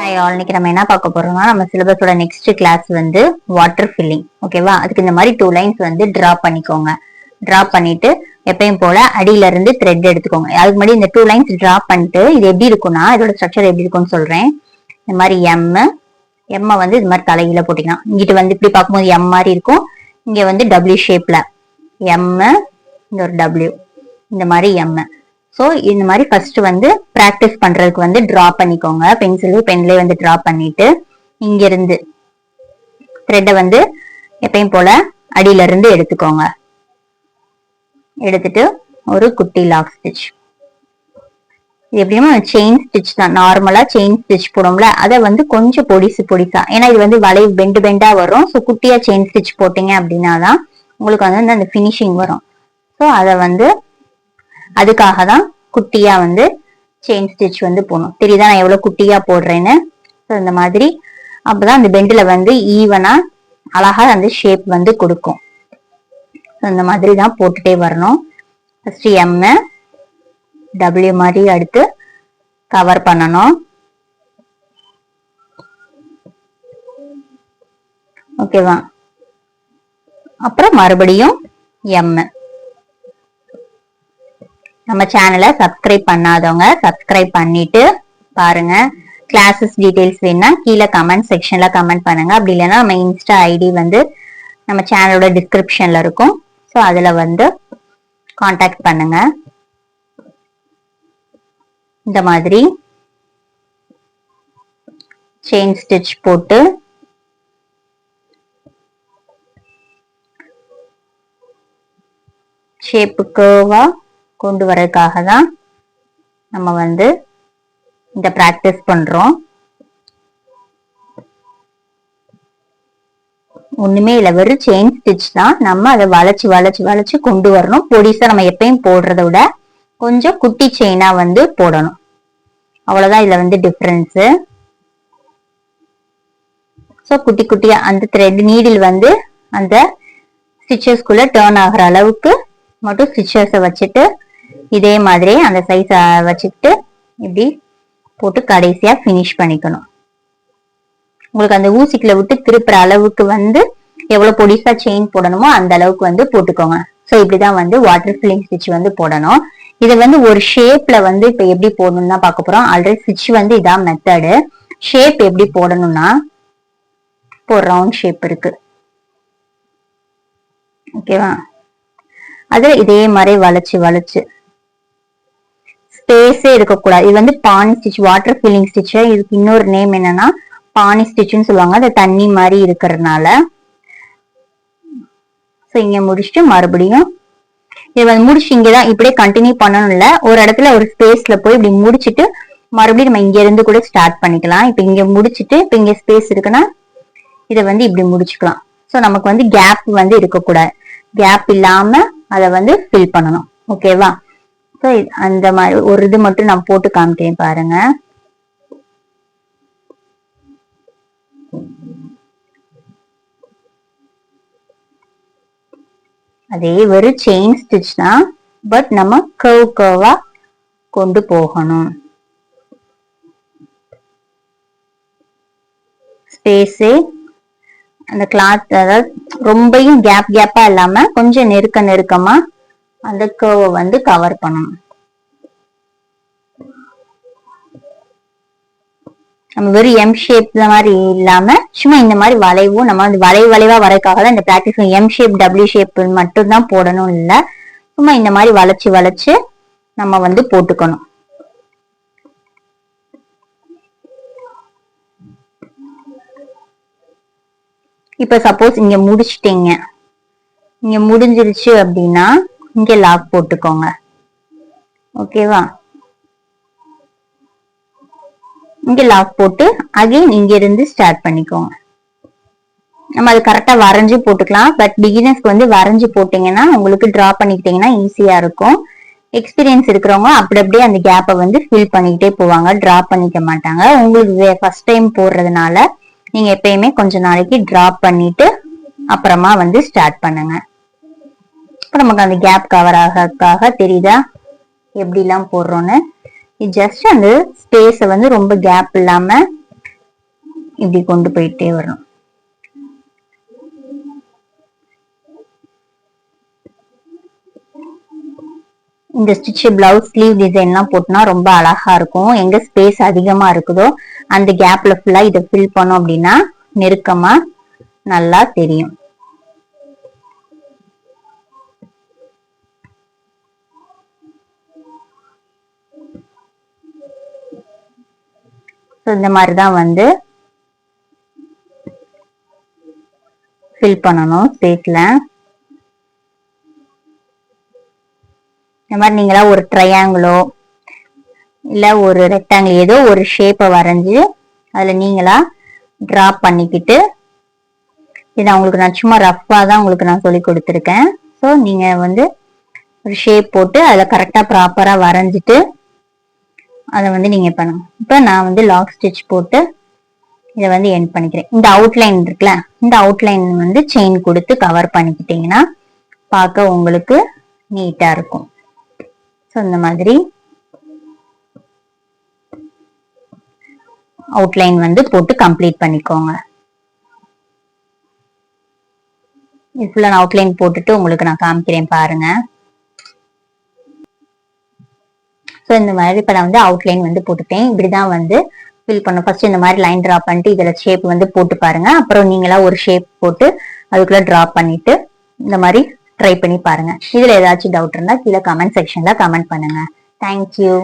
இன்னைக்கு நம்ம என்ன பார்க்க போறோம்னா நம்ம சிலபஸோட நெக்ஸ்ட் கிளாஸ் வந்து வாட்டர் ஃபில்லிங். ஓகேவா? அதுக்கு இந்த மாதிரி 2 லைன்ஸ் வந்து டிரா பண்ணிக்கோங்க. டிரா பண்ணிட்டு எப்பயும் போல அடியில இருந்து த்ரெட் எடுத்துக்கோங்க. அதுக்கு முன்னாடி இந்த 2 லைன்ஸ் டிரா பண்ணிட்டு இது எப்படி இருக்கும்னா இதோட ஸ்ட்ரக்சர் எப்படி இருக்கும்னு சொல்றேன். இந்த மாதிரி எம் வந்து இது மாதிரி தலையில போட்டிக்கலாம். இங்கிட்டு வந்து இப்படி பார்க்கும்போது எம் மாதிரி இருக்கும். இங்க வந்து டபிள்யூ ஷேப்ல எம், இங்க ஒரு டபிள்யூ, இந்த மாதிரி எம். ஸோ இந்த மாதிரி ஃபர்ஸ்ட் வந்து ப்ராக்டிஸ் பண்றதுக்கு வந்து டிரா பண்ணிக்கோங்க. பென்லே வந்து டிரா பண்ணிட்டு இங்க இருந்து த்ரெட்டை வந்து எப்பயும் போல அடியில இருந்து எடுத்துக்கோங்க. எடுத்துட்டு ஒரு குட்டி லாக் ஸ்டிச். இது எப்படின்னா செயின் ஸ்டிச் தான். நார்மலா செயின் ஸ்டிச் போடும்ல அதை வந்து கொஞ்சம் பொடிசா, ஏன்னா இது வந்து வளைவு பெண்டா வரும். ஸோ குட்டியா செயின் ஸ்டிச் போட்டீங்க அப்படின்னா தான் உங்களுக்கு வந்து அந்த ஃபினிஷிங் வரும். ஸோ அதை வந்து அதுக்காக தான் குட்டியா வந்து செயின் ஸ்டிச் வந்து போடணும். தெரியுதா நான் எவ்வளவு குட்டியா போடுறேன்னு? இந்த மாதிரி அப்பதான் அந்த பெண்டுல வந்து ஈவனா அழகா அந்த ஷேப் வந்து கொடுக்கும். இந்த மாதிரி தான் போட்டுட்டே வரணும். ஃபர்ஸ்ட் எம், டபிள்யூ மாதிரி அடுத்து கவர் பண்ணணும். ஓகேவா? அப்புறம் மறுபடியும் எம். நம்ம சேனலை சப்ஸ்கிரைப் பண்ணாதவங்க சப்ஸ்கிரைப் பண்ணிட்டு பாருங்க. கிளாஸஸ் டீடைல்ஸ் வேணும்னா கீழே கமெண்ட் செக்ஷன்ல கமெண்ட் பண்ணுங்க. அப்படி இல்லைன்னா நம்ம இன்ஸ்டா ஐடி வந்து நம்ம சேனலோட டிஸ்கிரிப்ஷன்ல இருக்கும். ஸோ அதுல வந்து காண்டாக்ட் பண்ணுங்க. இந்த மாதிரி செயின் ஸ்டிச் போட்டு ஷேப்பு கர்வா கொண்டு வரதுக்காக தான் நம்ம வந்து இந்த பிராக்டிஸ் பண்றோம். ஒண்ணுமே இல்ல, வெறும் செயின் ஸ்டிச் தான். நம்ம அதை வளைச்சு கொண்டு வரணும். பொடிசா நம்ம எப்பயும் போடுறத விட கொஞ்சம் குட்டி செயினா வந்து போடணும். அவ்வளவுதான் இதுல வந்து டிஃபரன்ஸ். ஸோ குட்டி குட்டியா அந்த த்ரெட் நீடில் வந்து அந்த ஸ்டிச்சஸ்குள்ள டர்ன் ஆகுற அளவுக்கு மட்டும் ஸ்டிச்சஸை வச்சுட்டு இதே மாதிரி அந்த சைஸ் வச்சுட்டு இப்படி போட்டு கடைசியா பினிஷ் பண்ணிக்கணும். உங்களுக்கு அந்த ஊசிக்குள்ள விட்டு திருப்புற அளவுக்கு வந்து எவ்வளவு பொடிசா செயின் போடணுமோ அந்த அளவுக்கு வந்து போட்டுக்கோங்க. ஸோ இப்படிதான் வந்து வாட்டர் ஃபில்லிங் ஸ்டிச் வந்து போடணும். இதை வந்து ஒரு ஷேப்ல வந்து இப்ப எப்படி போடணும்னு தான் பார்க்க போறோம். ஆல்ரெடி ஸ்டிச் வந்து இதான் மெத்தடு. ஷேப் எப்படி போடணும்னா இப்போ ரவுண்ட் ஷேப் இருக்கு. ஓகேவா? அது இதே மாதிரி வளைச்சு ஸ்பேஸே இருக்கக்கூடாது. இது வந்து பானி ஸ்டிச், வாட்டர் ஃபில்லிங் ஸ்டிச். இதுக்கு இன்னொரு நேம் என்னன்னா பானி ஸ்டிச்னு சொல்லுவாங்க. அது தண்ணி மாதிரி இருக்கிறதுனால. இங்க முடிச்சுட்டு மறுபடியும் இது வந்து முடிச்சு இங்கதான் இப்படியே கண்டினியூ பண்ணணும். இல்ல ஒரு இடத்துல ஒரு ஸ்பேஸ்ல போய் இப்படி முடிச்சுட்டு மறுபடியும் நம்ம இங்க இருந்து கூட ஸ்டார்ட் பண்ணிக்கலாம். இப்ப இங்க முடிச்சுட்டு இப்ப இங்க ஸ்பேஸ் இருக்குன்னா இதை வந்து இப்படி முடிச்சுக்கலாம். ஸோ நமக்கு வந்து கேப் வந்து இருக்கக்கூடாது. கேப் இல்லாம அதை வந்து ஃபில் பண்ணணும். ஓகேவா? ஸோ அந்த மாதிரி ஒரு இது மட்டும் நான் போட்டு காமிக்கிறேன் பாருங்க. அதே ஒரு செயின் ஸ்டிச் தான். பட் நம்ம கர்வா கொண்டு போகணும். ஸ்பேஸே அந்த கிளாத், அதாவது ரொம்பயும் கேப்பா இல்லாம கொஞ்சம் நெருக்கமா அந்த கர்வை வந்து கவர் பண்ணணும். நம்ம வெறும் எம் ஷேப் மாதிரி இல்லாம சும்மா இந்த மாதிரி வளைவும் நம்ம வந்து வளைவா வரக்காக தான் இந்த practice. M shape W shape மட்டும் தான் போடணும் இல்ல, சும்மா இந்த மாதிரி வளைச்சு நம்ம வந்து போட்டுக்கணும். இப்ப சப்போஸ் இங்க முடிச்சிட்டீங்க, இங்க முடிஞ்சிருச்சு அப்படின்னா இங்க லாக் போட்டுக்கோங்க. ஓகேவா? இங்க லாக் போட்டு அகைன் இங்க இருந்து ஸ்டார்ட் பண்ணிக்கோங்க. நம்ம அது கரெக்டா வரைஞ்சு போட்டுக்கலாம். பட் பிகினர்ஸ்க்கு வந்து வரைஞ்சு போட்டீங்கன்னா உங்களுக்கு டிரா பண்ணிக்கிட்டீங்கன்னா ஈஸியா இருக்கும். எக்ஸ்பீரியன்ஸ் இருக்கிறவங்க அப்படியே அந்த கேப்பை வந்து ஃபில் பண்ணிக்கிட்டே போவாங்க, டிரா பண்ணிக்க மாட்டாங்க. உங்களுக்கு ஃபர்ஸ்ட் டைம் போடுறதுனால நீங்க எப்பயுமே கொஞ்ச நாளைக்கு டிரா பண்ணிட்டு அப்புறமா வந்து ஸ்டார்ட் பண்ணுங்க. இப்ப நமக்கு அந்த கேப் கவர் ஆகிறதுக்காக தெரியுதா எப்படி எல்லாம் போடுறோம்னு. ஜஸ்ட் அந்த ஸ்பேஸ வந்து ரொம்ப கேப் இல்லாம இப்படி கொண்டு போயிட்டே வரணும். இந்த ஸ்டிச் பிளவுஸ் ஸ்லீவ் டிசைன்லாம் போட்டுனா ரொம்ப அழகா இருக்கும். எங்க ஸ்பேஸ் அதிகமா இருக்குதோ அந்த கேப்ல ஃபுல்லா இதை ஃபில் பண்ணோம் அப்படின்னா நெருக்கமா நல்லா தெரியும். இந்த மாதிரிதான் வந்து ஃபில் பண்ணணும் ஸ்பேஸ்ல. இந்த மாதிரி நீங்களா ஒரு ட்ரையாங்கிளோ இல்ல ஒரு ரெக்டாங்கிள் ஏதோ ஒரு ஷேப்பை வரைஞ்சு அதுல நீங்களா டிரா பண்ணிக்கிட்டு, இது உங்களுக்கு நான் சும்மா ரஃபா தான் உங்களுக்கு நான் சொல்லி கொடுத்துருக்கேன். ஸோ நீங்க வந்து ஒரு ஷேப் போட்டு அதுல கரெக்டா ப்ராப்பரா வரைஞ்சிட்டு அதை வந்து நீங்க பண்ணுங்க. இப்ப நான் வந்து லாக் ஸ்டிச் போட்டு இதை வந்து எண்ட் பண்ணிக்கிறேன். இந்த அவுட்லைன் இருக்குல்ல, இந்த அவுட்லைன் வந்து செயின் கொடுத்து கவர் பண்ணிக்கிட்டீங்கன்னா பார்க்க உங்களுக்கு நீட்டா இருக்கும். ஸோ இந்த மாதிரி அவுட்லைன் வந்து போட்டு கம்ப்ளீட் பண்ணிக்கோங்க. இதுல நான் அவுட்லைன் போட்டுட்டு உங்களுக்கு நான் காமிக்கிறேன் பாருங்க. ஸோ இந்த மாதிரி இப்ப நான் வந்து அவுட்லைன் வந்து போட்டுட்டேன். இப்படிதான் வந்து ஃபில் பண்ணும். ஃபர்ஸ்ட் இந்த மாதிரி லைன் டிரா பண்ணிட்டு இதுல ஷேப் வந்து போட்டு பாருங்க. அப்புறம் நீங்களா ஒரு ஷேப் போட்டு அதுக்குள்ள டிரா பண்ணிட்டு இந்த மாதிரி ட்ரை பண்ணி பாருங்க. இதுல ஏதாச்சும் டவுட் இருந்தா கீழே கமெண்ட் செக்ஷன்ல கமெண்ட் பண்ணுங்க. தேங்க்யூ.